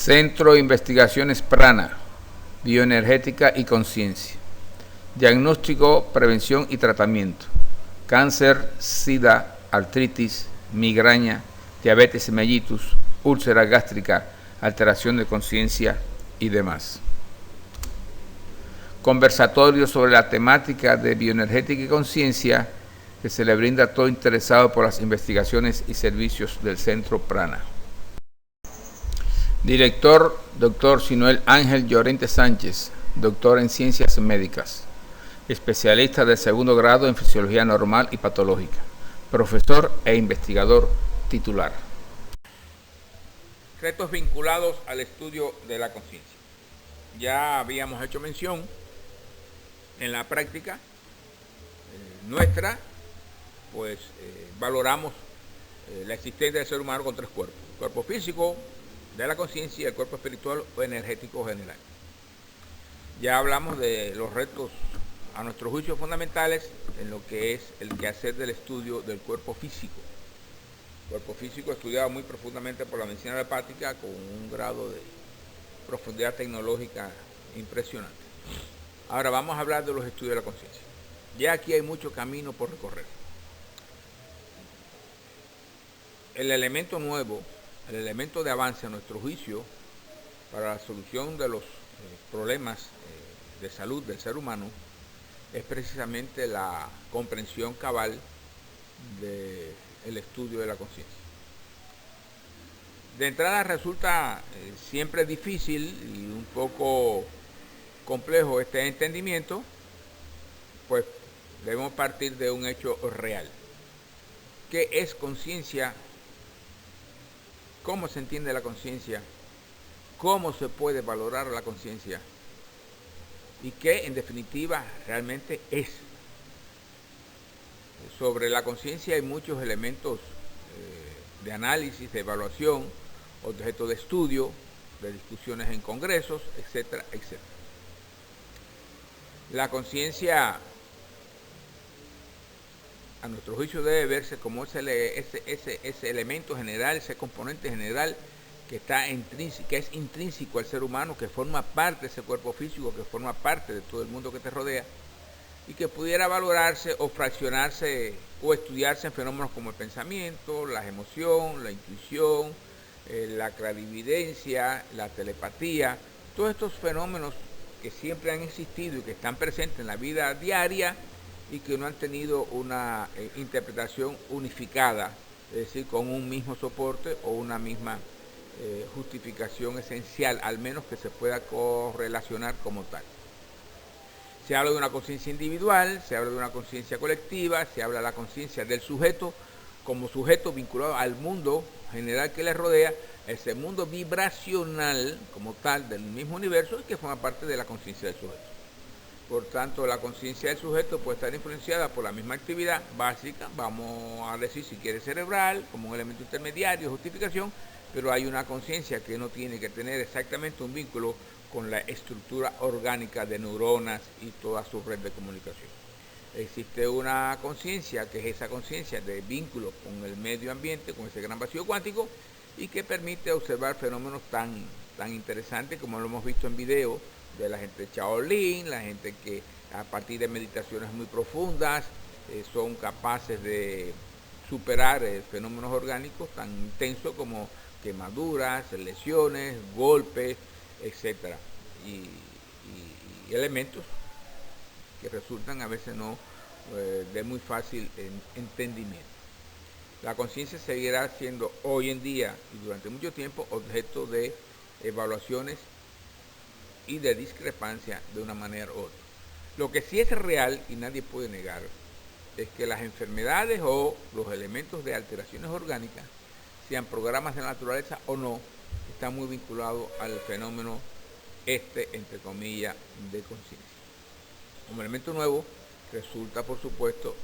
Centro de Investigaciones Prana, Bioenergética y Conciencia. Diagnóstico, prevención y tratamiento. Cáncer, SIDA, artritis, migraña, diabetes mellitus, úlcera gástrica, alteración de conciencia y demás. Conversatorio sobre la temática de bioenergética y conciencia que se le brinda a todo interesado por las investigaciones y servicios del Centro Prana. Director, Dr. Sinuel Ángel Llorente Sánchez, doctor en Ciencias Médicas, especialista de segundo grado en Fisiología Normal y Patológica, profesor e investigador titular. Retos vinculados al estudio de la conciencia. Ya habíamos hecho mención en la práctica nuestra, pues valoramos la existencia del ser humano con tres cuerpos: el cuerpo físico de la conciencia, el cuerpo espiritual o energético general. Ya hablamos de los retos, a nuestro juicio, fundamentales en lo que es el quehacer del estudio del cuerpo físico. El cuerpo físico estudiado muy profundamente por la medicina alopática con un grado de profundidad tecnológica impresionante. Ahora vamos a hablar de los estudios de la conciencia. Ya aquí hay mucho camino por recorrer. El elemento nuevo, el elemento de avance a nuestro juicio para la solución de los problemas de salud del ser humano es precisamente la comprensión cabal del estudio de la conciencia. De entrada resulta siempre difícil y un poco complejo este entendimiento, pues debemos partir de un hecho real. ¿Qué es conciencia? ¿Cómo se entiende la conciencia? ¿Cómo se puede valorar la conciencia? ¿Y qué, en definitiva, realmente es? Sobre la conciencia hay muchos elementos de análisis, de evaluación, objeto de estudio, de discusiones en congresos, etcétera, etcétera. La conciencia, a nuestro juicio, debe verse como ese elemento general, ese componente general que es intrínseco al ser humano, que forma parte de ese cuerpo físico, que forma parte de todo el mundo que te rodea, y que pudiera valorarse o fraccionarse o estudiarse en fenómenos como el pensamiento, la emoción, la intuición, la clarividencia, la telepatía, todos estos fenómenos que siempre han existido y que están presentes en la vida diaria y que no han tenido una interpretación unificada, es decir, con un mismo soporte o una misma justificación esencial, al menos que se pueda correlacionar como tal. Se habla de una conciencia individual, se habla de una conciencia colectiva, se habla de la conciencia del sujeto como sujeto vinculado al mundo general que le rodea, ese mundo vibracional como tal del mismo universo y que forma parte de la conciencia del sujeto. Por tanto, la conciencia del sujeto puede estar influenciada por la misma actividad básica, vamos a decir si quiere cerebral, como un elemento intermediario, justificación, pero hay una conciencia que no tiene que tener exactamente un vínculo con la estructura orgánica de neuronas y toda su red de comunicación. Existe una conciencia que es esa conciencia de vínculo con el medio ambiente, con ese gran vacío cuántico, y que permite observar fenómenos tan interesantes como lo hemos visto en video de la gente de Shaolin, la gente que a partir de meditaciones muy profundas son capaces de superar fenómenos orgánicos tan intensos como quemaduras, lesiones, golpes, etcétera, y elementos que resultan a veces no de muy fácil entendimiento. La conciencia seguirá siendo hoy en día y durante mucho tiempo objeto de evaluaciones y de discrepancia de una manera u otra. Lo que sí es real y nadie puede negar es que las enfermedades o los elementos de alteraciones orgánicas, sean programas de la naturaleza o no, están muy vinculados al fenómeno entre comillas, de conciencia. Como elemento nuevo, resulta, por supuesto,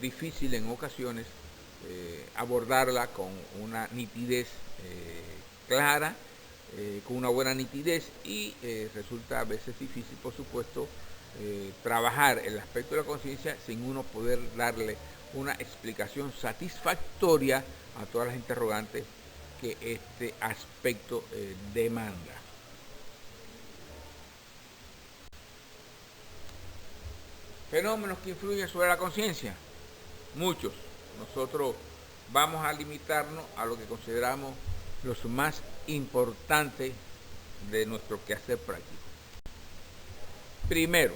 difícil en ocasiones abordarla con una nitidez clara, con una buena nitidez, y resulta a veces difícil, por supuesto, trabajar el aspecto de la conciencia sin uno poder darle una explicación satisfactoria a todas las interrogantes que este aspecto demanda. Fenómenos que influyen sobre la conciencia, muchos. Nosotros vamos a limitarnos a lo que consideramos los más importantes de nuestro quehacer práctico. Primero,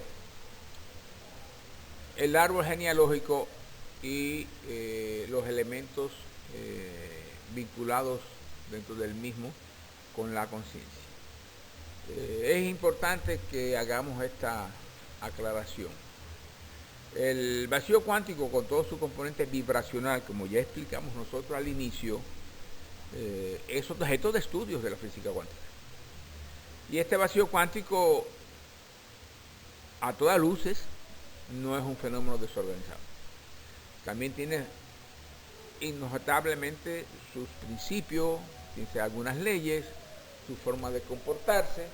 el árbol genealógico y los elementos vinculados dentro del mismo con la conciencia. Es importante que hagamos esta aclaración. El vacío cuántico, con todo su componente vibracional, como ya explicamos nosotros al inicio, es objeto de estudios de la física cuántica. Y este vacío cuántico, a todas luces, no es un fenómeno desorganizado. También tiene inobjetablemente sus principios, tiene algunas leyes, su forma de comportarse,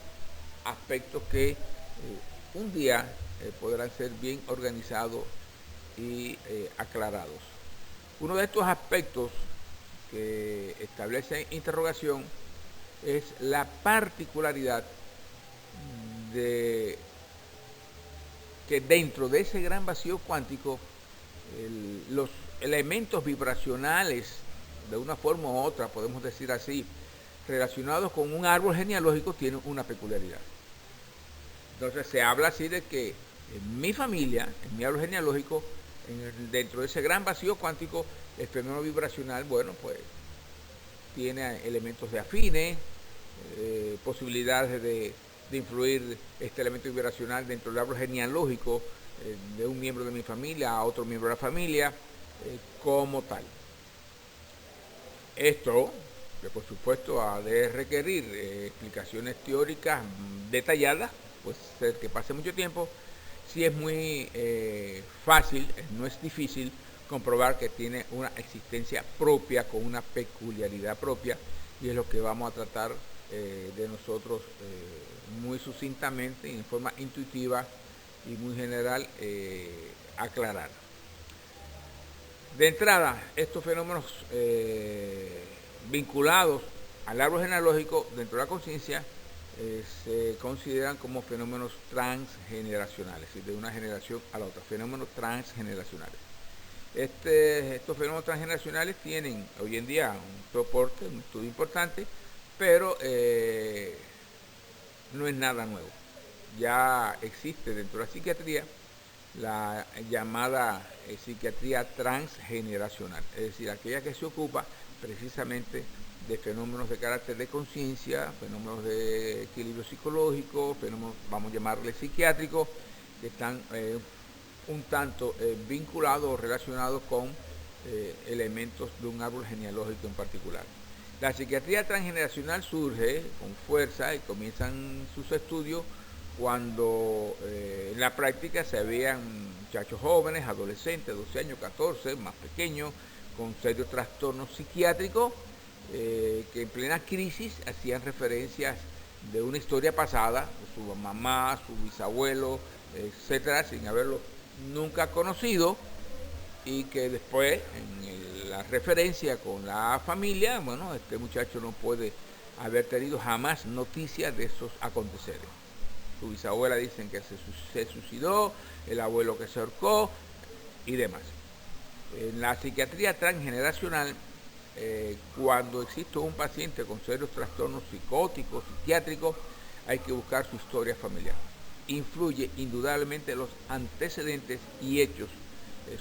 aspectos que un día podrán ser bien organizados y aclarados. Uno de estos aspectos que establece interrogación es la particularidad de que dentro de ese gran vacío cuántico los elementos vibracionales, de una forma u otra, podemos decir así, relacionados con un árbol genealógico, tienen una peculiaridad. Entonces se habla así de que en mi familia, en mi árbol genealógico, dentro de ese gran vacío cuántico, el fenómeno vibracional, bueno, pues tiene elementos de afines, posibilidades de influir este elemento vibracional dentro del árbol genealógico de un miembro de mi familia a otro miembro de la familia, como tal. Esto, que por supuesto ha de requerir explicaciones teóricas detalladas, pues ser que pase mucho tiempo. Sí es muy fácil, no es difícil comprobar que tiene una existencia propia con una peculiaridad propia, y es lo que vamos a tratar de nosotros muy sucintamente y en forma intuitiva y muy general aclarar. De entrada, estos fenómenos vinculados al árbol genealógico dentro de la conciencia se consideran como fenómenos transgeneracionales, es decir, de una generación a la otra, fenómenos transgeneracionales. Estos fenómenos transgeneracionales tienen hoy en día un soporte, un estudio importante, pero no es nada nuevo. Ya existe dentro de la psiquiatría la llamada psiquiatría transgeneracional, es decir, aquella que se ocupa precisamente de fenómenos de carácter de conciencia, fenómenos de equilibrio psicológico, fenómenos, vamos a llamarle psiquiátricos, que están un tanto vinculados o relacionados con elementos de un árbol genealógico en particular. La psiquiatría transgeneracional surge con fuerza y comienzan sus estudios cuando en la práctica se veían muchachos jóvenes, adolescentes, 12 años, 14, más pequeños, con serios trastornos psiquiátricos, que en plena crisis hacían referencias de una historia pasada, su mamá, su bisabuelo, etcétera, sin haberlo nunca conocido, y que después en la referencia con la familia, bueno, este muchacho no puede haber tenido jamás noticias de esos aconteceres. Su bisabuela dicen que se suicidó, el abuelo que se ahorcó y demás. En la psiquiatría transgeneracional, cuando existe un paciente con serios trastornos psicóticos, psiquiátricos, hay que buscar su historia familiar. Influye indudablemente los antecedentes y hechos,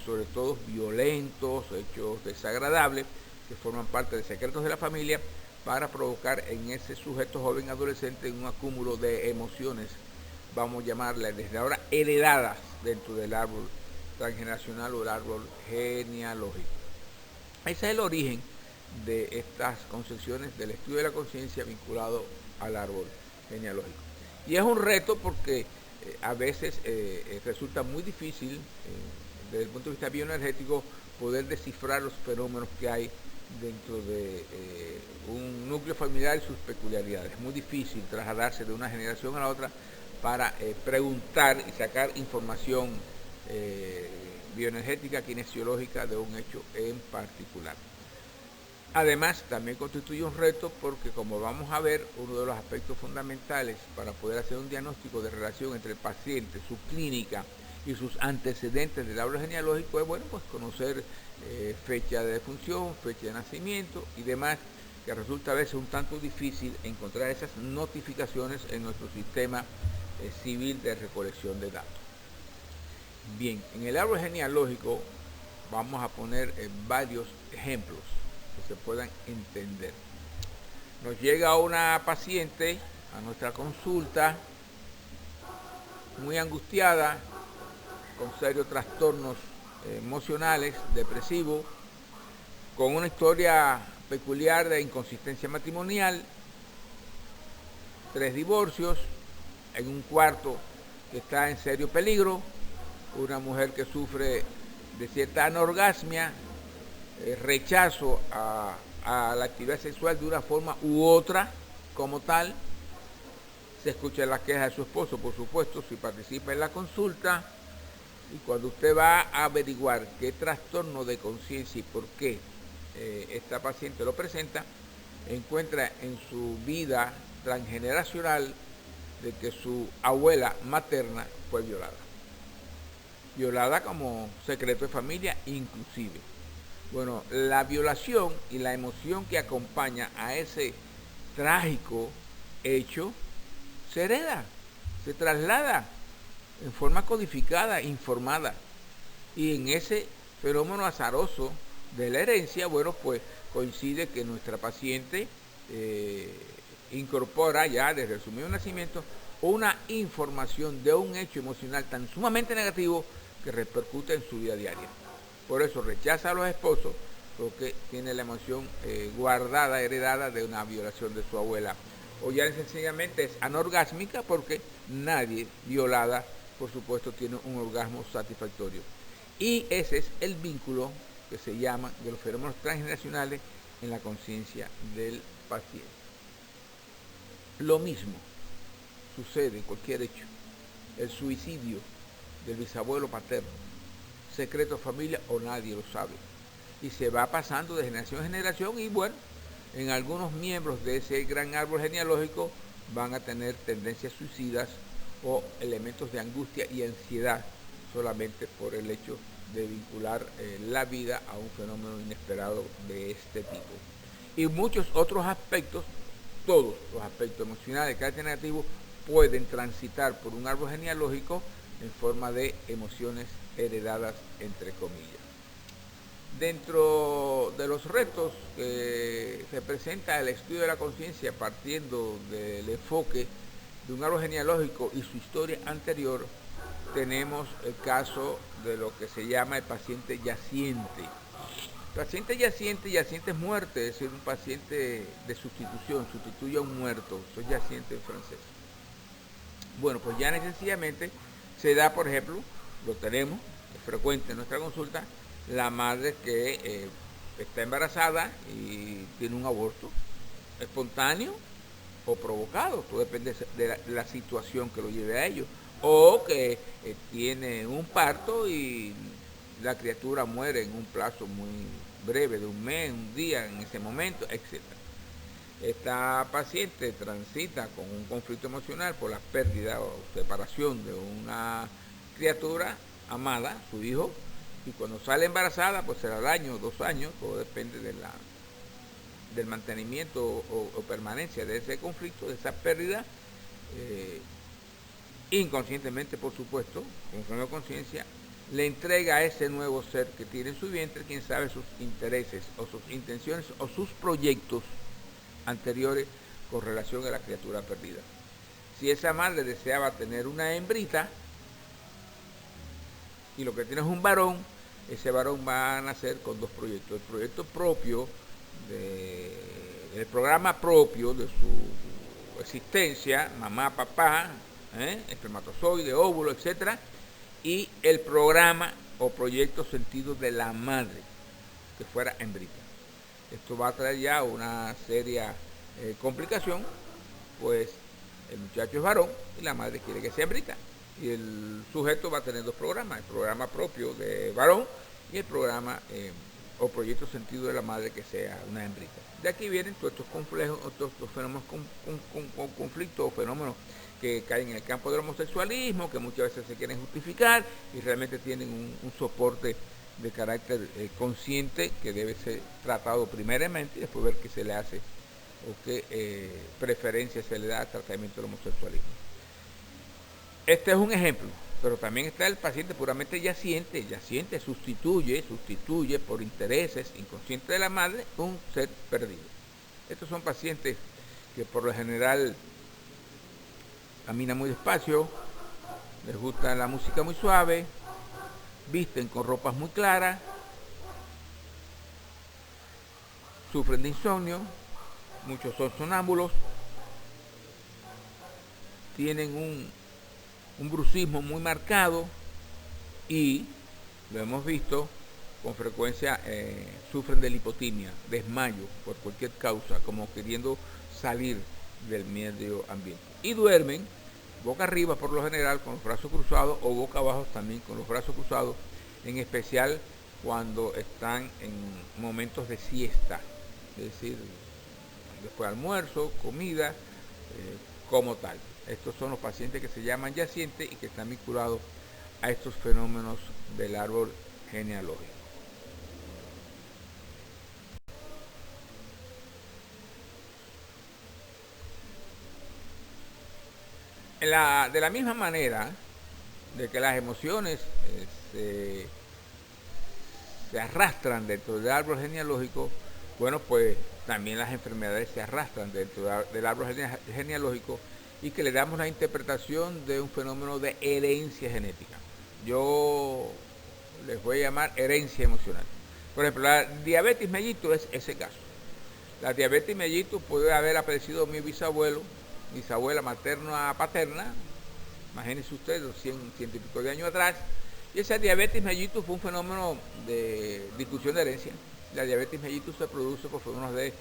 sobre todo violentos, hechos desagradables, que forman parte de secretos de la familia, para provocar en ese sujeto joven adolescente un acúmulo de emociones, vamos a llamarle desde ahora heredadas dentro del árbol transgeneracional o el árbol genealógico. Ese es el origen de estas concepciones del estudio de la conciencia vinculado al árbol genealógico. Y es un reto porque a veces resulta muy difícil desde el punto de vista bioenergético poder descifrar los fenómenos que hay dentro de un núcleo familiar y sus peculiaridades. Es muy difícil trasladarse de una generación a la otra para preguntar y sacar información bioenergética, kinesiológica de un hecho en particular. Además, también constituye un reto porque, como vamos a ver, uno de los aspectos fundamentales para poder hacer un diagnóstico de relación entre el paciente, su clínica y sus antecedentes del árbol genealógico es, bueno, pues conocer fecha de defunción, fecha de nacimiento y demás, que resulta a veces un tanto difícil encontrar esas notificaciones en nuestro sistema civil de recolección de datos. Bien, en el árbol genealógico vamos a poner varios ejemplos que se puedan entender. Nos llega una paciente a nuestra consulta muy angustiada, con serios trastornos emocionales, depresivos, con una historia peculiar de inconsistencia matrimonial, 3 divorcios, en un cuarto que está en serio peligro, una mujer que sufre de cierta anorgasmia, rechazo a la actividad sexual de una forma u otra como tal. Se escucha las quejas de su esposo, por supuesto, si participa en la consulta, y cuando usted va a averiguar qué trastorno de conciencia y por qué esta paciente lo presenta, encuentra en su vida transgeneracional de que su abuela materna fue violada como secreto de familia inclusive. Bueno, la violación y la emoción que acompaña a ese trágico hecho se hereda, se traslada en forma codificada, informada. Y en ese fenómeno azaroso de la herencia, bueno, pues coincide que nuestra paciente incorpora ya desde su mismo nacimiento una información de un hecho emocional tan sumamente negativo que repercute en su vida diaria. Por eso rechaza a los esposos, porque tiene la emoción guardada, heredada de una violación de su abuela. O ya sencillamente es anorgásmica porque nadie violada, por supuesto, tiene un orgasmo satisfactorio. Y ese es el vínculo que se llama de los fenómenos transgeneracionales en la conciencia del paciente. Lo mismo sucede en cualquier hecho. El suicidio del bisabuelo paterno, secreto de familia o nadie lo sabe. Y se va pasando de generación en generación y bueno, en algunos miembros de ese gran árbol genealógico van a tener tendencias suicidas o elementos de angustia y ansiedad solamente por el hecho de vincular la vida a un fenómeno inesperado de este tipo. Y muchos otros aspectos, todos los aspectos emocionales de carácter negativo pueden transitar por un árbol genealógico en forma de emociones heredadas, entre comillas. Dentro de los retos que representa el estudio de la conciencia partiendo del enfoque de un árbol genealógico y su historia anterior, tenemos el caso de lo que se llama el paciente yaciente. Paciente yaciente es muerte, es decir, un paciente de sustitución, sustituye a un muerto, eso es yaciente en francés. Bueno, pues ya sencillamente se da, por ejemplo, lo tenemos, es frecuente en nuestra consulta, la madre que está embarazada y tiene un aborto espontáneo o provocado, todo depende de la situación que lo lleve a ello, o que tiene un parto y la criatura muere en un plazo muy breve, de un mes, un día, en ese momento, etc. Esta paciente transita con un conflicto emocional por la pérdida o separación de una criatura amada, su hijo, y cuando sale embarazada, pues será el año, 2 años, todo depende del mantenimiento o permanencia de ese conflicto, de esa pérdida, inconscientemente, por supuesto, con plena conciencia, le entrega a ese nuevo ser que tiene en su vientre, quién sabe sus intereses o sus intenciones o sus proyectos anteriores con relación a la criatura perdida. Si esa madre deseaba tener una hembrita y lo que tiene es un varón, ese varón va a nacer con 2 proyectos. El proyecto propio, el programa propio de su existencia, mamá, papá, espermatozoide, óvulo, etc. Y el programa o proyecto sentido de la madre, que fuera hembrita. Esto va a traer ya una seria complicación, pues el muchacho es varón y la madre quiere que sea hembrita. Y el sujeto va a tener 2 programas, el programa propio de varón y el programa o proyecto sentido de la madre que sea una hembrita. De aquí vienen todos estos complejos, todos estos fenómenos con conflictos o fenómenos que caen en el campo del homosexualismo, que muchas veces se quieren justificar y realmente tienen un soporte de carácter consciente que debe ser tratado primeramente y después ver qué se le hace o qué preferencia se le da al tratamiento del homosexualismo. Este es un ejemplo, pero también está el paciente puramente yaciente. Yaciente sustituye por intereses inconscientes de la madre un ser perdido. Estos son pacientes que por lo general caminan muy despacio, les gusta la música muy suave, visten con ropas muy claras, sufren de insomnio, muchos son sonámbulos, tienen un bruxismo muy marcado y, lo hemos visto, con frecuencia sufren de lipotimia, desmayo por cualquier causa, como queriendo salir del medio ambiente. Y duermen boca arriba por lo general con los brazos cruzados o boca abajo también con los brazos cruzados, en especial cuando están en momentos de siesta, es decir, después de almuerzo, comida, como tal. Estos son los pacientes que se llaman yacientes y que están vinculados a estos fenómenos del árbol genealógico. De la misma manera de que las emociones se arrastran dentro del árbol genealógico, bueno, pues también las enfermedades se arrastran dentro del árbol genealógico y que le damos la interpretación de un fenómeno de herencia genética. Yo les voy a llamar herencia emocional. Por ejemplo, la diabetes mellitus es ese caso. La diabetes mellitus puede haber aparecido mi bisabuela materna a paterna, imagínense ustedes, 100 y pico de años atrás, y esa diabetes mellitus fue un fenómeno de discusión de herencia. La diabetes mellitus se produce por fenómenos de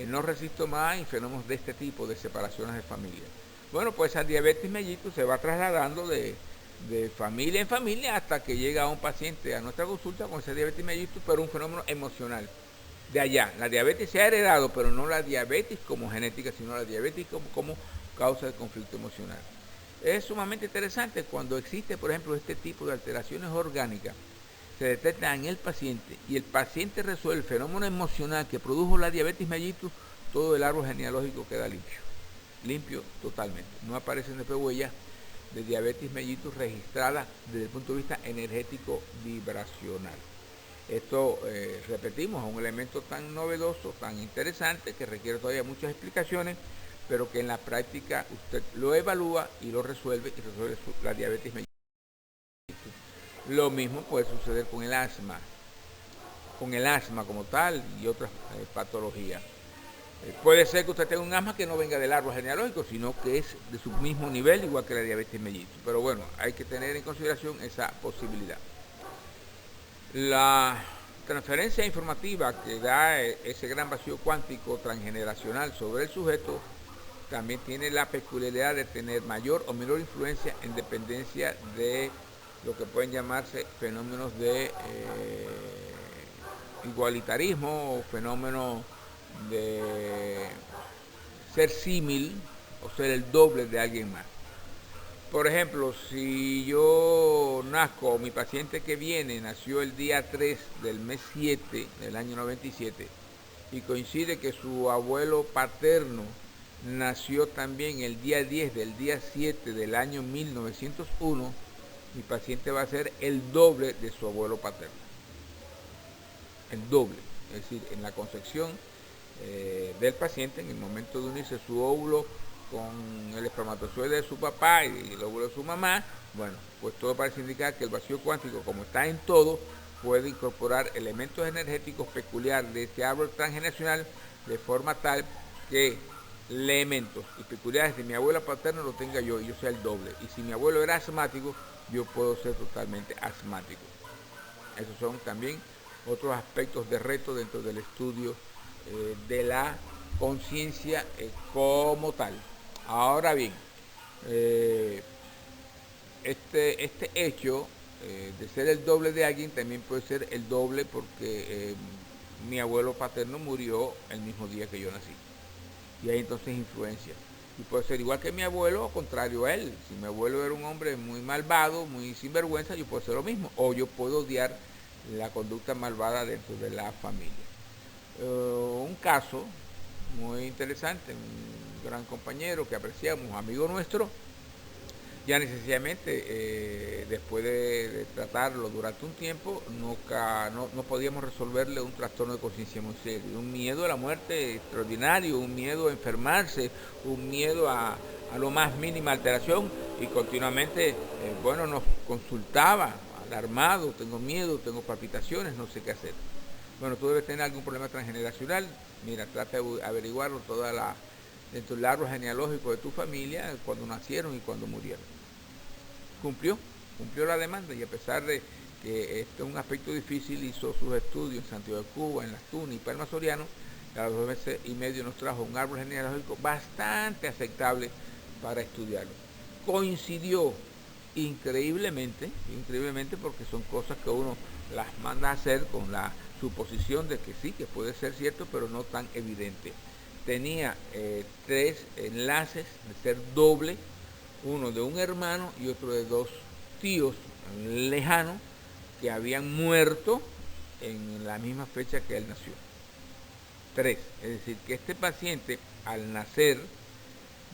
no resisto más y fenómenos de este tipo, de separaciones de familia. Bueno, pues esa diabetes mellitus se va trasladando de familia en familia hasta que llega un paciente a nuestra consulta con esa diabetes mellitus, pero un fenómeno emocional. De allá, la diabetes se ha heredado, pero no la diabetes como genética, sino la diabetes como causa de conflicto emocional. Es sumamente interesante cuando existe, por ejemplo, este tipo de alteraciones orgánicas, se detectan en el paciente y el paciente resuelve el fenómeno emocional que produjo la diabetes mellitus, todo el árbol genealógico queda limpio totalmente. No aparecen después huellas de diabetes mellitus registradas desde el punto de vista energético vibracional. Esto, repetimos, es un elemento tan novedoso, tan interesante, que requiere todavía muchas explicaciones, pero que en la práctica usted lo evalúa y lo resuelve y resuelve la diabetes mellitus. Lo mismo puede suceder con el asma como tal y otras patologías. Puede ser que usted tenga un asma que no venga del árbol genealógico, sino que es de su mismo nivel, igual que la diabetes mellitus. Pero bueno, hay que tener en consideración esa posibilidad. La transferencia informativa que da ese gran vacío cuántico transgeneracional sobre el sujeto también tiene la peculiaridad de tener mayor o menor influencia en dependencia de lo que pueden llamarse fenómenos de igualitarismo o fenómenos de ser símil o ser el doble de alguien más. Por ejemplo, si yo nazco, mi paciente que viene nació el día 3 del mes 7 del año 97 y coincide que su abuelo paterno nació también el día 10 del día 7 del año 1901, mi paciente va a ser el doble de su abuelo paterno. El doble, es decir, en la concepción del paciente, en el momento de unirse su óvulo con el espermatozoide de su papá y el óvulo de su mamá, bueno, pues todo parece indicar que el vacío cuántico, como está en todo, puede incorporar elementos energéticos peculiares de este árbol transgeneracional de forma tal que elementos y peculiares de mi abuela paterna lo tenga yo y yo sea el doble. Y si mi abuelo era asmático, yo puedo ser totalmente asmático. Esos son también otros aspectos de reto dentro del estudio de la conciencia como tal. Ahora bien, este hecho de ser el doble de alguien también puede ser el doble porque mi abuelo paterno murió el mismo día que yo nací. Y hay entonces influencia. Y puede ser igual que mi abuelo o contrario a él. Si mi abuelo era un hombre muy malvado, muy sinvergüenza, yo puedo hacer lo mismo. O yo puedo odiar la conducta malvada dentro de la familia. Un caso muy interesante, un gran compañero que apreciamos, amigo nuestro, ya necesariamente después de tratarlo durante un tiempo no podíamos resolverle un trastorno de conciencia muy serio, un miedo a la muerte extraordinario, un miedo a enfermarse, un miedo a lo más mínima alteración y continuamente nos consultaba alarmado, tengo miedo, tengo palpitaciones, no sé qué hacer. Bueno, tú debes tener algún problema transgeneracional, mira, trata de averiguarlo dentro del árbol genealógico de tu familia, cuando nacieron y cuando murieron. Cumplió la demanda y a pesar de que este es un aspecto difícil, hizo sus estudios en Santiago de Cuba, en Las Tunas y Palma Soriano. A los 2 meses y medio nos trajo un árbol genealógico bastante aceptable para estudiarlo. Coincidió increíblemente porque son cosas que uno las manda a hacer con la suposición de que sí, que puede ser cierto, pero no tan evidente. Tenía 3 enlaces de ser doble, uno de un hermano y otro de 2 tíos lejanos que habían muerto en la misma fecha que él nació. 3, es decir, que este paciente al nacer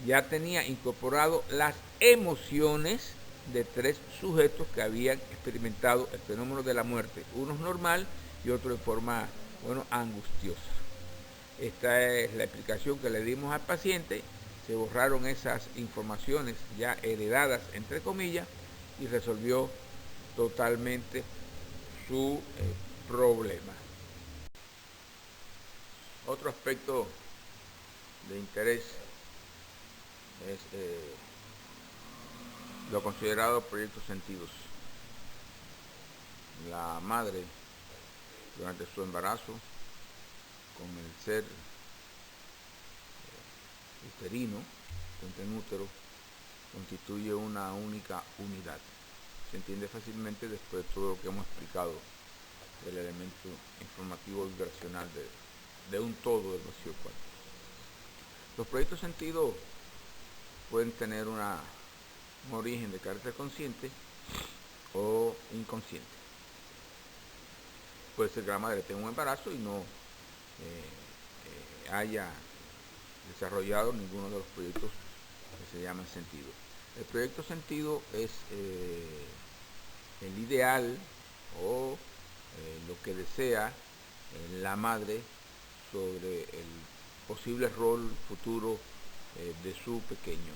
ya tenía incorporado las emociones de 3 sujetos que habían experimentado el fenómeno de la muerte, uno normal y otro de forma, angustiosa. Esta es la explicación que le dimos al paciente. Se borraron esas informaciones ya heredadas, entre comillas, y resolvió totalmente su problema. Otro aspecto de interés es lo considerado proyectos sentidos. La madre, durante su embarazo, con el ser uterino, con útero, constituye una única unidad. Se entiende fácilmente después de todo lo que hemos explicado del elemento informativo vibracional de un todo del vacío cuántico. Los proyectos sentidos pueden tener un origen de carácter consciente o inconsciente. Puede ser que la madre tenga un embarazo y no haya desarrollado ninguno de los proyectos que se llaman sentido. El proyecto sentido es el ideal o lo que desea la madre sobre el posible rol futuro de su pequeño.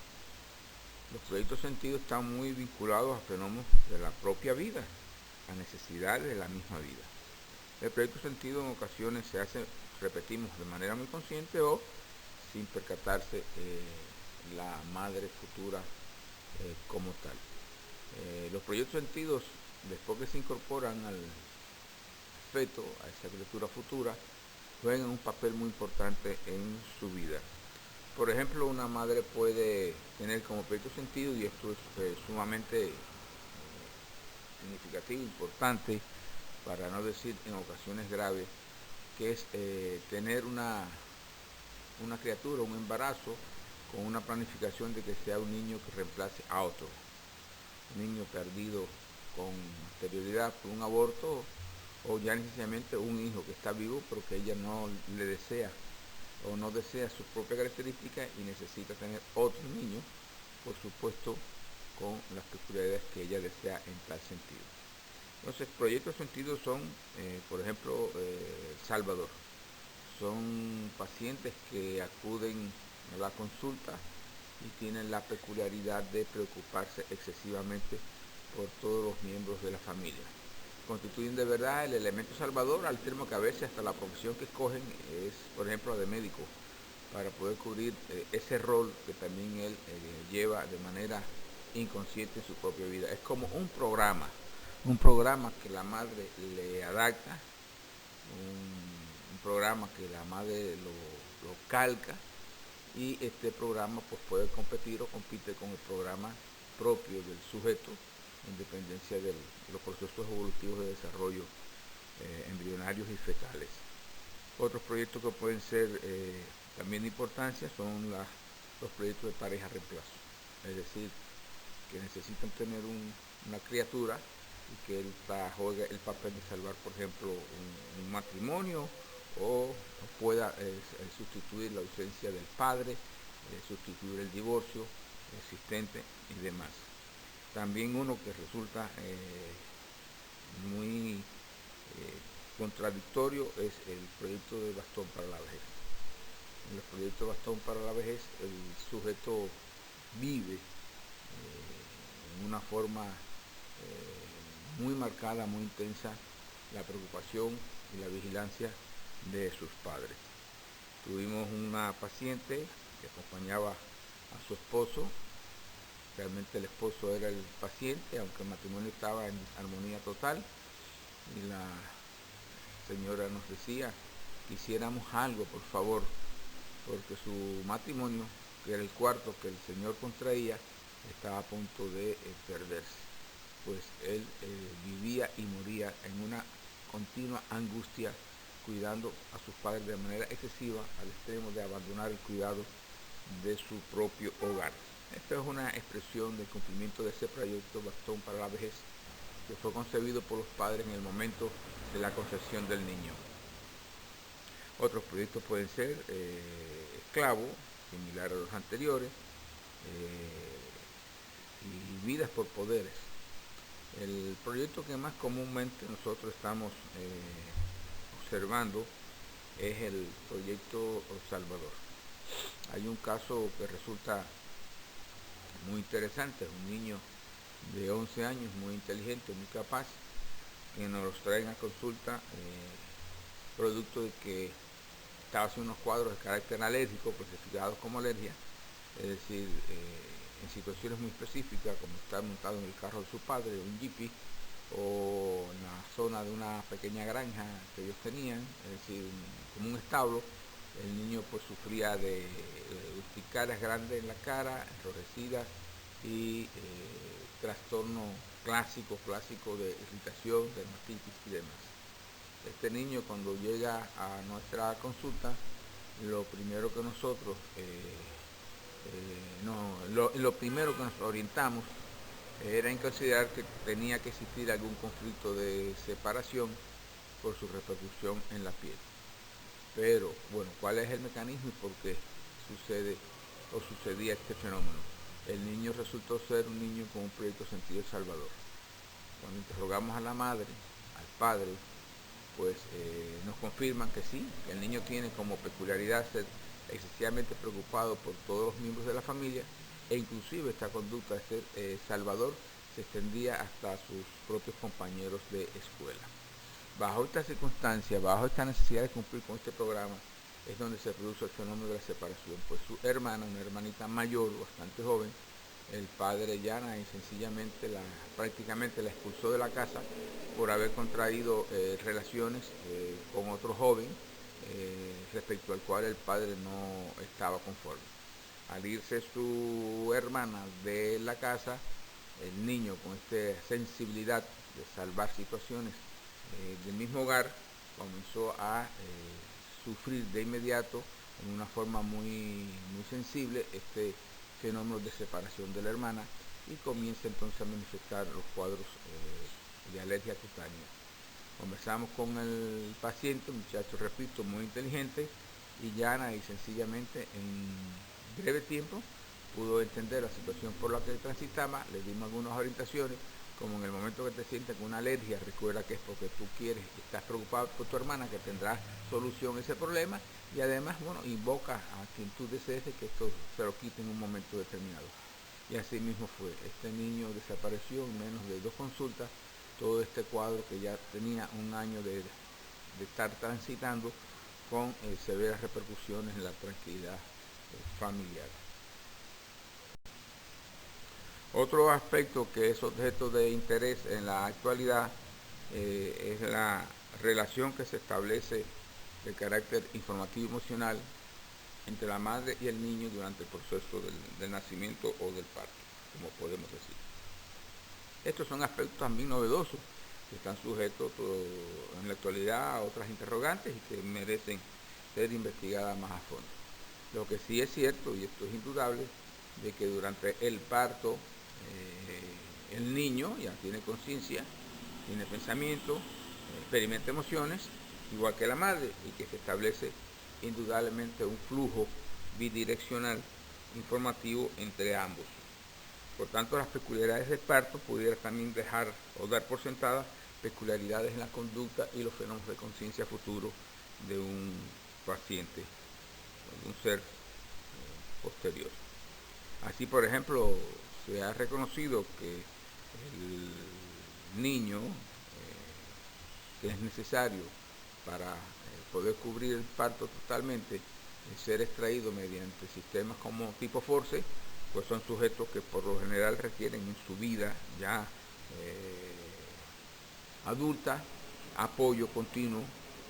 Los proyectos sentidos están muy vinculados a fenómenos de la propia vida, a necesidades de la misma vida. El proyecto sentido en ocasiones se hace, repetimos, de manera muy consciente o sin percatarse la madre futura como tal. Los proyectos sentidos, después que se incorporan al feto, a esa criatura futura, juegan un papel muy importante en su vida. Por ejemplo, una madre puede tener como proyecto sentido, y esto es sumamente significativo, importante, para no decir en ocasiones graves, que es tener una criatura, un embarazo, con una planificación de que sea un niño que reemplace a otro. Un niño perdido con anterioridad por un aborto, o ya necesariamente un hijo que está vivo pero que ella no le desea o no desea sus propias características y necesita tener otro niño, por supuesto, con las peculiaridades que ella desea en tal sentido. Entonces, proyectos sentidos son, por ejemplo, Salvador. Son pacientes que acuden a la consulta y tienen la peculiaridad de preocuparse excesivamente por todos los miembros de la familia. Constituyen de verdad el elemento salvador, al termo que a veces hasta la profesión que escogen es, por ejemplo, la de médico, para poder cubrir ese rol que también él lleva de manera inconsciente en su propia vida. Es como un programa que la madre le adapta, un programa que la madre lo calca, y este programa pues puede competir o compite con el programa propio del sujeto en dependencia de los procesos evolutivos de desarrollo embrionarios y fetales. Otros proyectos que pueden ser también de importancia son los proyectos de pareja reemplazo, es decir, que necesitan tener una criatura y que él juegue el papel de salvar, por ejemplo, un matrimonio o pueda sustituir la ausencia del padre, sustituir el divorcio existente y demás. También uno que resulta muy contradictorio es el proyecto de bastón para la vejez. En los proyectos de bastón para la vejez el sujeto vive en una forma muy marcada, muy intensa, la preocupación y la vigilancia de sus padres. Tuvimos una paciente que acompañaba a su esposo. Realmente el esposo era el paciente, aunque el matrimonio estaba en armonía total. Y la señora nos decía que hiciéramos algo, por favor, porque su matrimonio, que era el cuarto que el señor contraía, estaba a punto de perderse. Pues él vivía y moría en una continua angustia, cuidando a sus padres de manera excesiva, al extremo de abandonar el cuidado de su propio hogar. Esta es una expresión del cumplimiento de ese proyecto Bastón para la Vejez, que fue concebido por los padres en el momento de la concepción del niño. Otros proyectos pueden ser esclavo, similar a los anteriores, y vidas por poderes. El proyecto que más comúnmente nosotros estamos observando es el proyecto Salvador. Hay un caso que resulta muy interesante, un niño de 11 años, muy inteligente, muy capaz, que nos los traen a consulta producto de que estaba haciendo unos cuadros de carácter alérgico, clasificados como alergia, es decir, en situaciones muy específicas, como estar montado en el carro de su padre, un jeepy, o en la zona de una pequeña granja que ellos tenían, es decir, como un establo. El niño pues sufría de urticarias grandes en la cara, enrojecidas y trastorno clásico de irritación, dermatitis y demás. Este niño, cuando llega a nuestra consulta, lo primero que nosotros lo primero que nos orientamos era en considerar que tenía que existir algún conflicto de separación por su repercusión en la piel. Pero, bueno, ¿cuál es el mecanismo y por qué sucede o sucedía este fenómeno? El niño resultó ser un niño con un proyecto sentido salvador. Cuando interrogamos a la madre, al padre, pues nos confirman que sí, que el niño tiene como peculiaridad ser excesivamente preocupado por todos los miembros de la familia, e inclusive esta conducta de ser salvador se extendía hasta sus propios compañeros de escuela. Bajo esta circunstancia, bajo esta necesidad de cumplir con este programa, es donde se produce el fenómeno de la separación. Pues su hermana, una hermanita mayor, bastante joven, el padre llana y sencillamente prácticamente la expulsó de la casa por haber contraído relaciones con otro joven, respecto al cual el padre no estaba conforme. Al irse su hermana de la casa, el niño, con esta sensibilidad de salvar situaciones del mismo hogar, comenzó a sufrir de inmediato, en una forma muy sensible, este fenómeno de separación de la hermana, y comienza entonces a manifestar los cuadros de alergia cutánea. Conversamos con el paciente, un muchacho, repito, muy inteligente y llana, y sencillamente en breve tiempo pudo entender la situación por la que transitaba. Le dimos algunas orientaciones, como en el momento que te sientes con una alergia, recuerda que es porque tú quieres, estás preocupado por tu hermana, que tendrá solución a ese problema, y además, bueno, invoca a quien tú desees que esto se lo quite en un momento determinado. Y así mismo fue. Este niño desapareció en menos de 2 consultas. Todo este cuadro, que ya tenía un año de estar transitando, con severas repercusiones en la tranquilidad familiar. Otro aspecto que es objeto de interés en la actualidad es la relación que se establece de carácter informativo y emocional entre la madre y el niño durante el proceso del nacimiento o del parto, como podemos decir. Estos son aspectos también novedosos que están sujetos en la actualidad a otras interrogantes y que merecen ser investigadas más a fondo. Lo que sí es cierto, y esto es indudable, de que durante el parto el niño ya tiene conciencia, tiene pensamiento, experimenta emociones, igual que la madre, y que se establece indudablemente un flujo bidireccional informativo entre ambos. Por tanto, las peculiaridades del parto pudieran también dejar o dar por sentadas peculiaridades en la conducta y los fenómenos de conciencia futuro de un paciente, de un ser posterior. Así, por ejemplo, se ha reconocido que el niño que es necesario para poder cubrir el parto totalmente, ser extraído mediante sistemas como tipo force, pues son sujetos que por lo general requieren en su vida ya adulta apoyo continuo.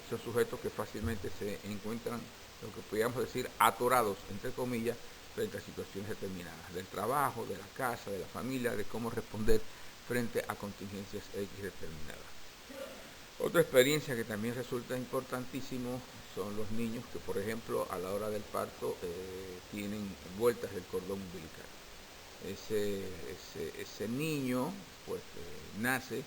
Son sujetos que fácilmente se encuentran, lo que podríamos decir, atorados, entre comillas, frente a situaciones determinadas, del trabajo, de la casa, de la familia, de cómo responder frente a contingencias X determinadas. Otra experiencia que también resulta importantísimo son los niños que, por ejemplo, a la hora del parto tienen vueltas del cordón umbilical. Ese niño pues nace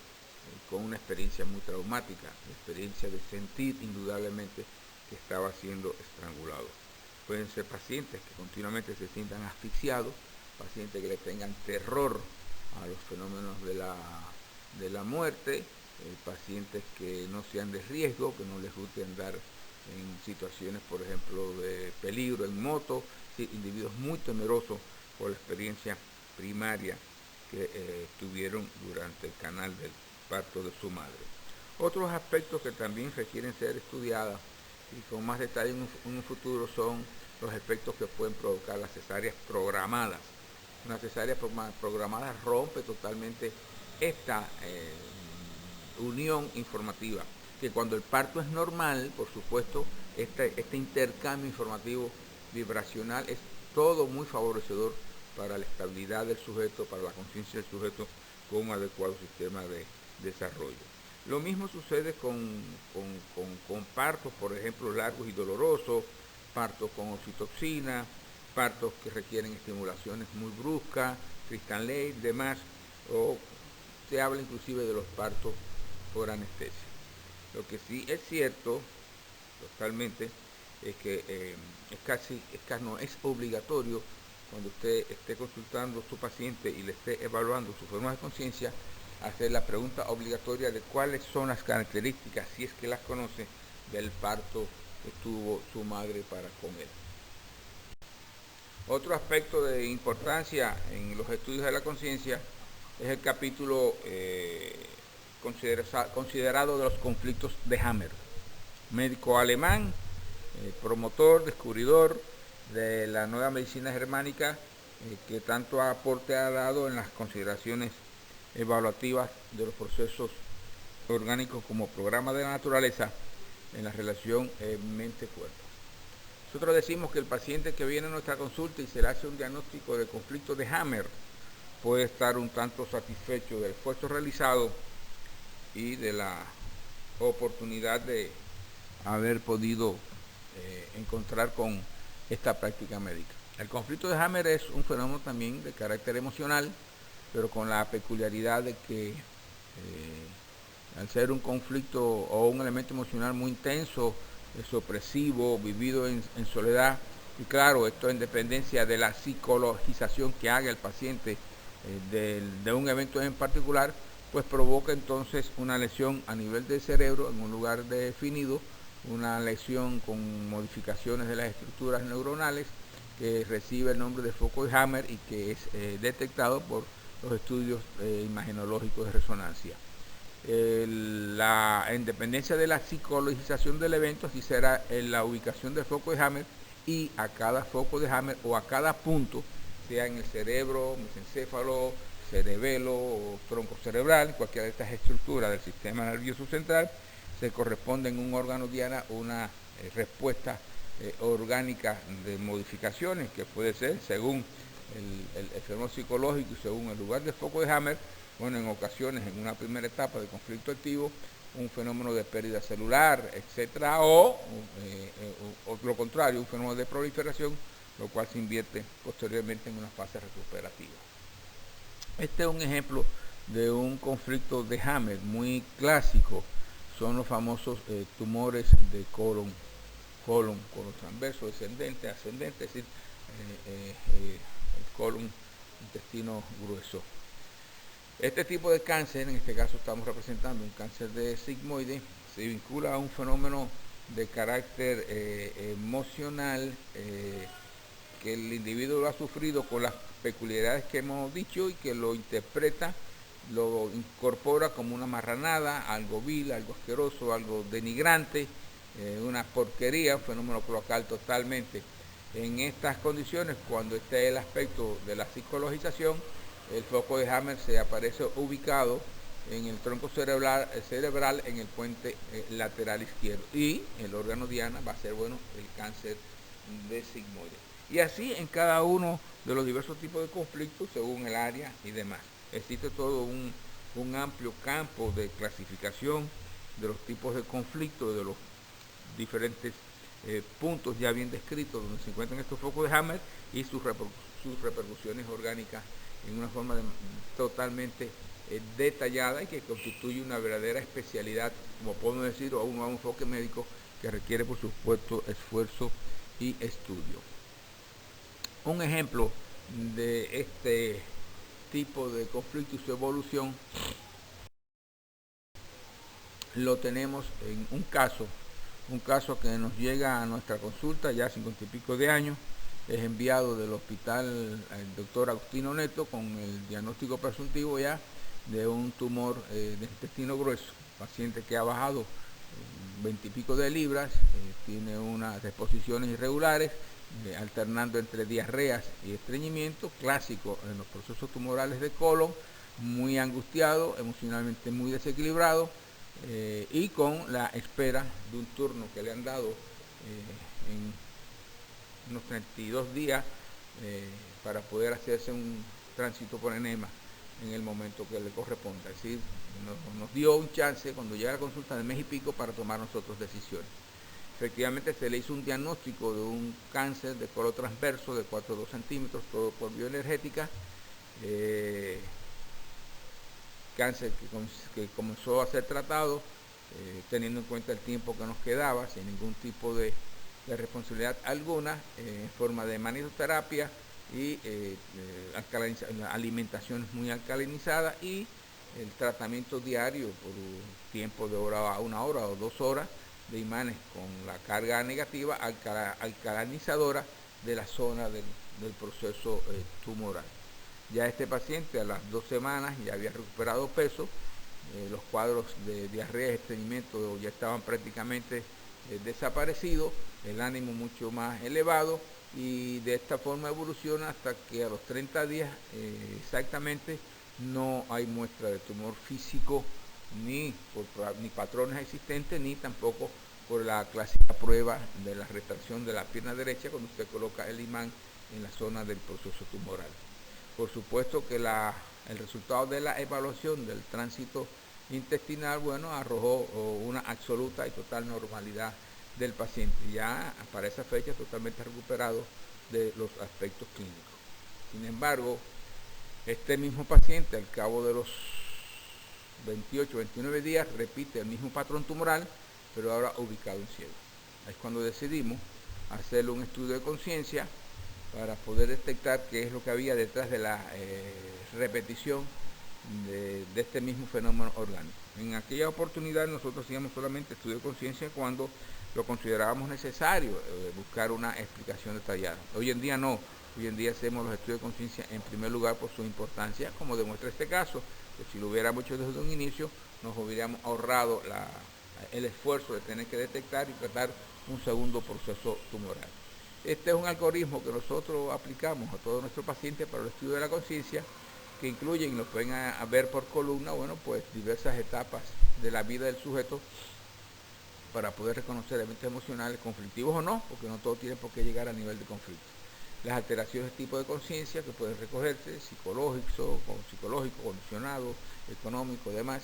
con una experiencia muy traumática, la experiencia de sentir indudablemente que estaba siendo estrangulado. Pueden ser pacientes que continuamente se sientan asfixiados, pacientes que le tengan terror a los fenómenos de la muerte, pacientes que no sean de riesgo, que no les guste andar en situaciones, por ejemplo, de peligro en moto, sí, individuos muy temerosos por la experiencia primaria que tuvieron durante el canal del parto de su madre. Otros aspectos que también requieren ser estudiados y con más detalle en un futuro son los efectos que pueden provocar las cesáreas programadas. Una cesárea programada rompe totalmente esta unión informativa, que cuando el parto es normal, por supuesto, este intercambio informativo vibracional es todo muy favorecedor para la estabilidad del sujeto, para la conciencia del sujeto con un adecuado sistema de desarrollo. Lo mismo sucede con partos, por ejemplo, largos y dolorosos, partos con oxitoxina, partos que requieren estimulaciones muy bruscas, Crystal Lake, demás, o se habla inclusive de los partos por anestesia. Lo que sí es cierto, totalmente, es que no es obligatorio cuando usted esté consultando a su paciente y le esté evaluando su forma de conciencia, hacer la pregunta obligatoria de cuáles son las características, si es que las conoce, del parto que tuvo su madre para con él. Otro aspecto de importancia en los estudios de la conciencia es el capítulo considerado de los conflictos de Hammer, médico alemán, promotor, descubridor de la nueva medicina germánica, que tanto aporte ha dado en las consideraciones evaluativas de los procesos orgánicos como programa de la naturaleza en la relación mente-cuerpo. Nosotros decimos que el paciente que viene a nuestra consulta y se le hace un diagnóstico de conflicto de Hammer puede estar un tanto satisfecho del esfuerzo realizado y de la oportunidad de haber podido encontrar con esta práctica médica. El conflicto de Hammer es un fenómeno también de carácter emocional, pero con la peculiaridad de que al ser un conflicto o un elemento emocional muy intenso, opresivo, vivido en soledad, y claro, esto en dependencia de la psicologización que haga el paciente de un evento en particular, pues provoca entonces una lesión a nivel del cerebro en un lugar definido, una lesión con modificaciones de las estructuras neuronales que recibe el nombre de foco de Hammer y que es detectado por los estudios imagenológicos de resonancia. La independencia de la psicologización del evento, así será en la ubicación del foco de Hammer, y a cada foco de Hammer o a cada punto, sea en el cerebro, mesencéfalo, cerebelo o tronco cerebral, cualquiera de estas estructuras del sistema nervioso central, se corresponde en un órgano diana una respuesta orgánica de modificaciones que puede ser según el fenómeno psicológico y según el lugar del foco de Hammer, bueno, en ocasiones, en una primera etapa de conflicto activo, un fenómeno de pérdida celular, etcétera, o lo contrario, un fenómeno de proliferación, lo cual se invierte posteriormente en una fase recuperativa. Este es un ejemplo de un conflicto de Hammer muy clásico, son los famosos tumores de colon transverso, descendente, ascendente, es decir, el colon, intestino grueso. Este tipo de cáncer, en este caso estamos representando un cáncer de sigmoide, se vincula a un fenómeno de carácter emocional que el individuo lo ha sufrido con las peculiaridades que hemos dicho y que lo interpreta, lo incorpora como una marranada, algo vil, algo asqueroso, algo denigrante, una porquería, un fenómeno cloacal totalmente. En estas condiciones, cuando esté el aspecto de la psicologización, el foco de Hammer se aparece ubicado en el tronco cerebral en el puente lateral izquierdo, y el órgano diana va a ser, bueno, el cáncer de sigmoide. Y así en cada uno de los diversos tipos de conflictos según el área y demás. Existe todo un amplio campo de clasificación de los tipos de conflictos, de los diferentes puntos ya bien descritos donde se encuentran estos focos de Hammer y sus repercusiones orgánicas en una forma totalmente detallada y que constituye una verdadera especialidad, como podemos decir, o un enfoque médico que requiere, por supuesto, esfuerzo y estudio. Un ejemplo de este tipo de conflicto y su evolución lo tenemos en un caso que nos llega a nuestra consulta ya 50 y pico de años. Es enviado del hospital el doctor Agustino Neto con el diagnóstico presuntivo ya de un tumor de intestino grueso, paciente que ha bajado 20 y pico de libras, tiene unas exposiciones irregulares, alternando entre diarreas y estreñimiento, clásico en los procesos tumorales de colon, muy angustiado, emocionalmente muy desequilibrado, y con la espera de un turno que le han dado en unos 32 días para poder hacerse un tránsito por enema en el momento que le corresponda. Es decir, nos dio un chance cuando llega la consulta de mes y pico para tomar nosotros decisiones. Efectivamente se le hizo un diagnóstico de un cáncer de colon transverso de 4,2 centímetros, todo por bioenergética, cáncer que comenzó a ser tratado teniendo en cuenta el tiempo que nos quedaba, sin ningún tipo de responsabilidad alguna, en forma de magnetoterapia y alimentación muy alcalinizada y el tratamiento diario por un tiempo de una hora o 2 horas de imanes con la carga negativa alcalinizadora de la zona del proceso tumoral. Ya este paciente a las 2 semanas ya había recuperado peso, los cuadros de diarrea y estreñimiento ya estaban prácticamente desaparecidos, el ánimo mucho más elevado, y de esta forma evoluciona hasta que a los 30 días exactamente no hay muestra de tumor físico ni patrones existentes, ni tampoco por la clásica prueba de la retracción de la pierna derecha cuando usted coloca el imán en la zona del proceso tumoral. Por supuesto que el resultado de la evaluación del tránsito intestinal, bueno, arrojó una absoluta y total normalidad del paciente, ya para esa fecha totalmente recuperado de los aspectos clínicos. Sin embargo, este mismo paciente al cabo de los 28, 29 días repite el mismo patrón tumoral, pero ahora ubicado en ciego. Es cuando decidimos hacerle un estudio de conciencia para poder detectar qué es lo que había detrás de la repetición de este mismo fenómeno orgánico. En aquella oportunidad nosotros hacíamos solamente estudio de conciencia cuando lo considerábamos necesario buscar una explicación detallada. Hoy en día no, hoy en día hacemos los estudios de conciencia en primer lugar por su importancia, como demuestra este caso, que si lo hubiéramos hecho desde un inicio nos hubiéramos ahorrado el esfuerzo de tener que detectar y tratar un segundo proceso tumoral. Este es un algoritmo que nosotros aplicamos a todos nuestros pacientes para el estudio de la conciencia, que incluyen, lo pueden ver por columna, bueno, pues diversas etapas de la vida del sujeto para poder reconocer eventos emocionales conflictivos o no, porque no todo tiene por qué llegar a nivel de conflicto. las alteraciones de tipo de conciencia que pueden recogerse, psicológico, condicionado, económico, demás.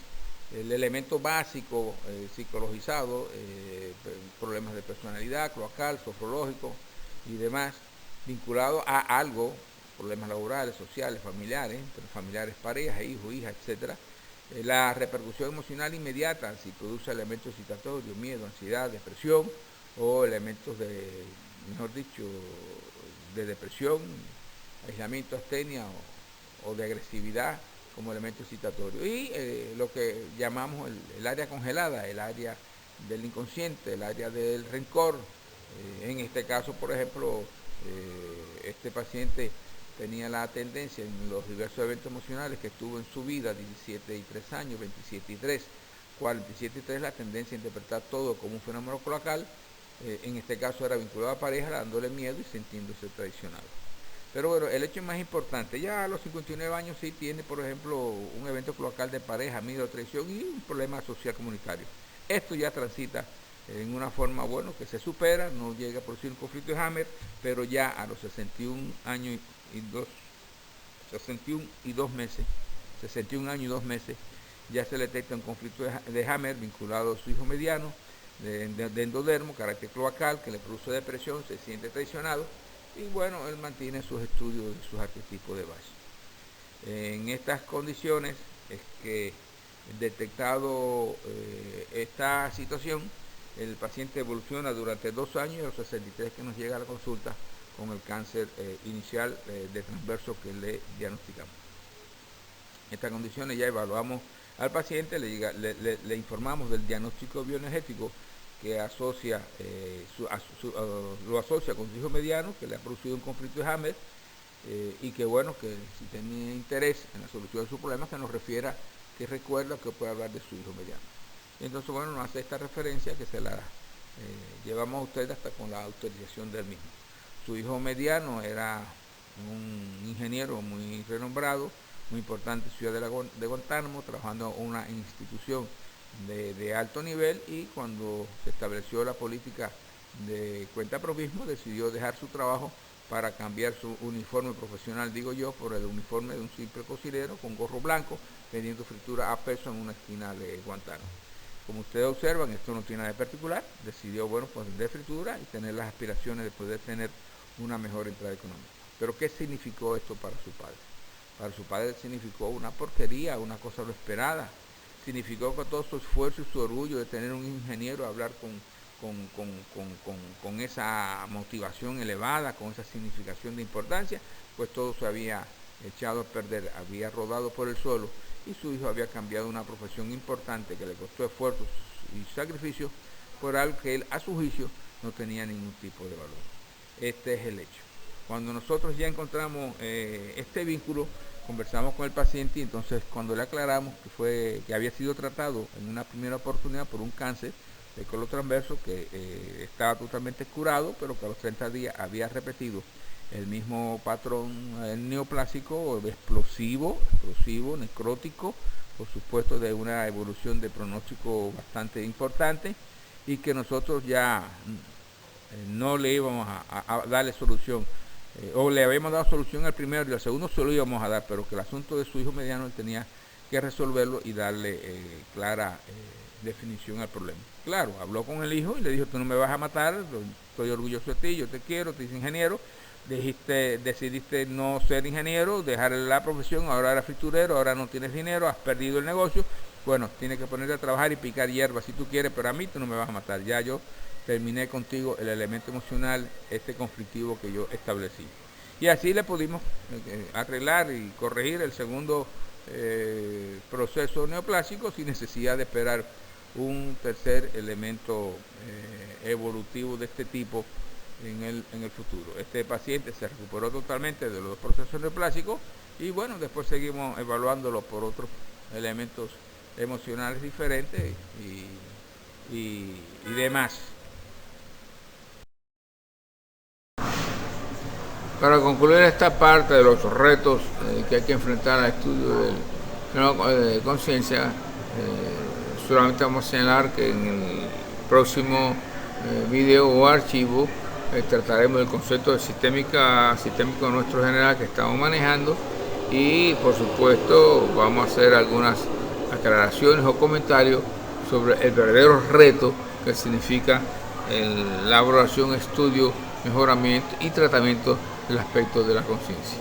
El elemento básico, psicologizado, problemas de personalidad, cloacal, sofrológico y demás, vinculado a algo, problemas laborales, sociales, familiares, parejas, hijos, hijas, etcétera. La repercusión emocional inmediata, si produce elementos excitatorios, miedo, ansiedad, depresión, o elementos de, mejor dicho, de depresión, aislamiento, astenia o de agresividad como elemento excitatorio. Y lo que llamamos el área congelada, el área del inconsciente, el área del rencor. En este caso, por ejemplo, este paciente tenía la tendencia en los diversos eventos emocionales que tuvo en su vida, 17 y 3 años, 27 y 3, 47 y 3, la tendencia a interpretar todo como un fenómeno cloacal. En este caso era vinculado a pareja, dándole miedo y sintiéndose traicionado. Pero bueno, el hecho más importante, ya a los 59 años sí tiene, por ejemplo, un evento cloacal de pareja, miedo, traición y un problema social comunitario. Esto ya transita en una forma, bueno, que se supera, no llega a producir un conflicto de Hammer, pero ya a los 61 años y 2 meses, 61 años y 2 meses, ya se le detecta un conflicto de Hammer vinculado a su hijo mediano, de endodermo, carácter cloacal, que le produce depresión, se siente traicionado, y bueno, él mantiene sus estudios y sus arquetipos de base. En estas condiciones es que detectado esta situación, el paciente evoluciona durante 2 años y a los 63 que nos llega a la consulta con el cáncer inicial de transverso que le diagnosticamos. En estas condiciones ya evaluamos al paciente, le informamos del diagnóstico bioenergético que asocia, lo asocia con su hijo mediano, que le ha producido un conflicto de Hammer, y que bueno, que si tiene interés en la solución de su problema, que nos refiera, que recuerda que puede hablar de su hijo mediano. Y entonces bueno, nos hace esta referencia que se la llevamos a usted hasta con la autorización del mismo. Su hijo mediano era un ingeniero muy renombrado, muy importante, ciudad de Guantánamo, trabajando en una institución de alto nivel, y cuando se estableció la política de cuentapropismo decidió dejar su trabajo para cambiar su uniforme profesional, digo yo, por el uniforme de un simple cocinero con gorro blanco, vendiendo fritura a peso en una esquina de Guantánamo. Como ustedes observan, esto no tiene nada de particular, decidió, bueno, pues vender fritura y tener las aspiraciones de poder tener una mejor entrada económica. Pero ¿qué significó esto para su padre? Para su padre significó una porquería, una cosa no esperada. Significó que todo su esfuerzo y su orgullo de tener un ingeniero, hablar con esa motivación elevada, con esa significación de importancia, pues todo se había echado a perder, había rodado por el suelo, y su hijo había cambiado una profesión importante que le costó esfuerzos y sacrificios por algo que él, a su juicio, no tenía ningún tipo de valor. Este es el hecho. Cuando nosotros ya encontramos este vínculo, conversamos con el paciente, y entonces cuando le aclaramos que había sido tratado en una primera oportunidad por un cáncer de colon transverso, que estaba totalmente curado, pero que a los 30 días había repetido el mismo patrón neoplásico, explosivo, necrótico, por supuesto de una evolución de pronóstico bastante importante, y que nosotros ya no le íbamos a darle solución, o le habíamos dado solución al primero y al segundo se lo íbamos a dar, pero que el asunto de su hijo mediano él tenía que resolverlo y darle clara definición al problema. Claro, habló con el hijo y le dijo: tú no me vas a matar, estoy orgulloso de ti, yo te quiero, te hice ingeniero, decidiste no ser ingeniero, dejar la profesión, ahora eres friturero, ahora no tienes dinero, has perdido el negocio, bueno, tienes que ponerte a trabajar y picar hierba si tú quieres, pero a mí tú no me vas a matar, ya yo terminé contigo el elemento emocional, conflictivo que yo establecí. Y así le pudimos arreglar y corregir el segundo proceso neoplásico sin necesidad de esperar un tercer elemento evolutivo de este tipo en el futuro. Este paciente se recuperó totalmente de los dos procesos neoplásicos, y bueno, después seguimos evaluándolo por otros elementos emocionales diferentes y demás. Para concluir esta parte de los retos que hay que enfrentar al estudio del fenómeno de conciencia, solamente vamos a señalar que en el próximo video o archivo trataremos el concepto de sistémico nuestro general que estamos manejando, y por supuesto vamos a hacer algunas aclaraciones o comentarios sobre el verdadero reto que significa la elaboración, estudio, mejoramiento y tratamiento del aspecto de la conciencia.